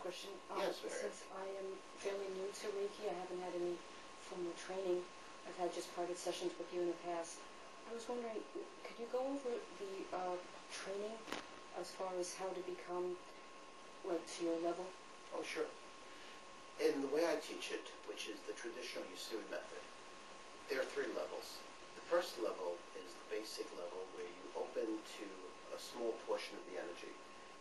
question. Yes, Mary. Since I am fairly new to Reiki, I haven't had any formal training. I've had just private sessions with you in the past. I was wondering, could you go over the training as far as how to become, like, to your level? Oh, sure. In the way I teach it, which is the traditional Usui method, there are 3 levels. The first level is the basic level where you open to a small portion of the energy.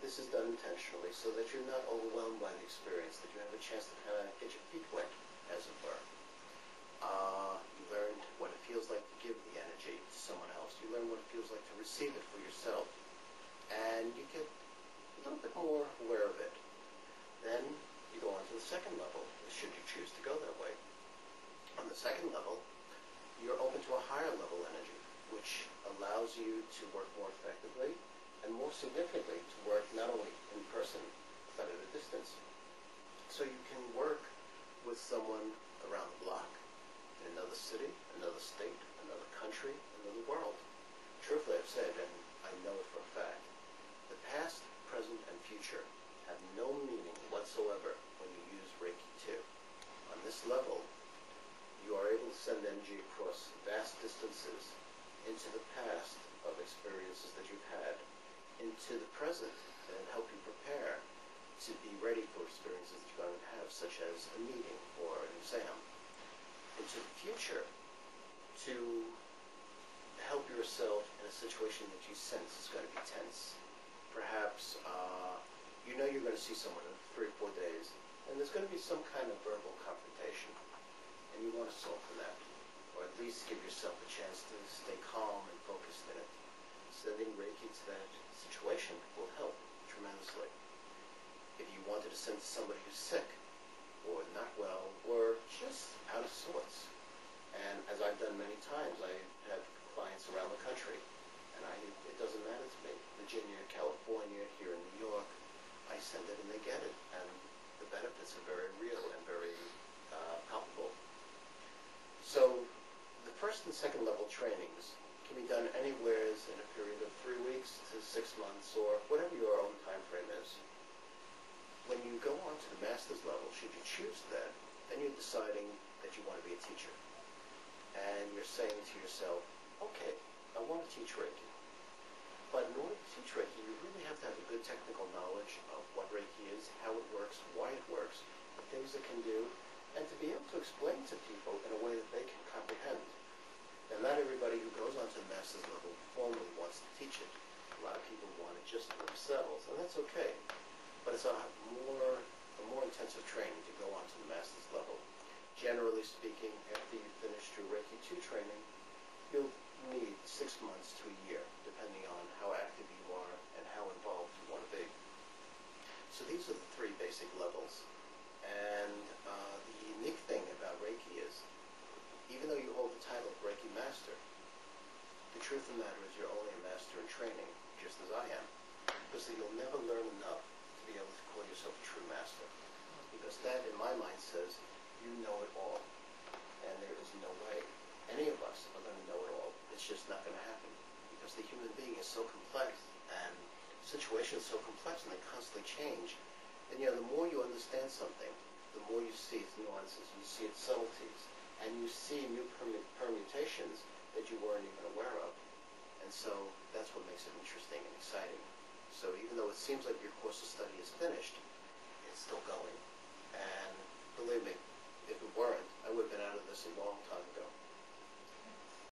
This is done intentionally so that you're not overwhelmed by the experience, that you have a chance to kind of get your feet wet, as it were. You learn what it feels like to give the energy to someone else. You learn what it feels like to receive it for yourself. And you get a little bit more aware of it. Then you go on to the second level, should you choose to go that way. On the second level, you're open to a higher level energy, which allows you to work more effectively and more significantly to work not only in person, but at a distance. So you can work with someone around the block, in another city, another state, another country, another world. Truthfully, I've said, and I know it for a fact, the past, present, and future have no meaning whatsoever when you use Reiki 2. On this level, you are able to send energy across vast distances into the past of experiences that you've had, into the present, and help you prepare to be ready for experiences that you're going to have, such as a meeting or an exam. Into the future, to help yourself in a situation that you sense is going to be tense. Perhaps you know you're going to see someone in 3 or 4 days, and there's going to be some kind of verbal confrontation, and you want to soften that, or at least give yourself a chance to stay calm and focused in it. Sending Reiki to that situation will help tremendously. If you wanted to send to somebody who's sick, or not well, or just out of sorts, and as I've done many times, I have clients around the country, and it doesn't matter to me. Virginia, California, here in New York, I send it and they get it, and the benefits are very real and very palpable. So the first and second level trainings can be done anywhere in a period of 3 weeks to 6 months, or whatever your own time frame is. When you go on to the master's level, should you choose that, then you're deciding that you want to be a teacher. And you're saying to yourself, okay, I want to teach Reiki. But in order to teach Reiki, you really have to have a good technical knowledge of what Reiki is, how it works, why it works, the things it can do, and to be able to explain to people in a way that they can comprehend. Now, not everybody who goes on to the master's level formally wants to teach it. A lot of people want it just for themselves, and that's okay. But it's a more intensive training to go on to the master's level. Generally speaking, after you finish your Reiki 2 training, you'll need 6 months to a year, depending on how active you are and how involved you want to be. So these are the 3 basic levels. And the unique thing about Reiki is, even though you hold the title of Reiki Master, the truth of the matter is you're only a master in training, just as I am. Because you'll never learn enough to be able to call yourself a true master. Because that, in my mind, says you know it all. And there is no way any of us are going to know it all. It's just not going to happen. Because the human being is so complex, and situations so complex, and they constantly change. And the more you understand something, the more you see its nuances, you see its subtleties, and you see new permutations that you weren't even aware of. And so that's what makes it interesting and exciting. So even though it seems like your course of study is finished, it's still going. And believe me, if it weren't, I would have been out of this a long time ago.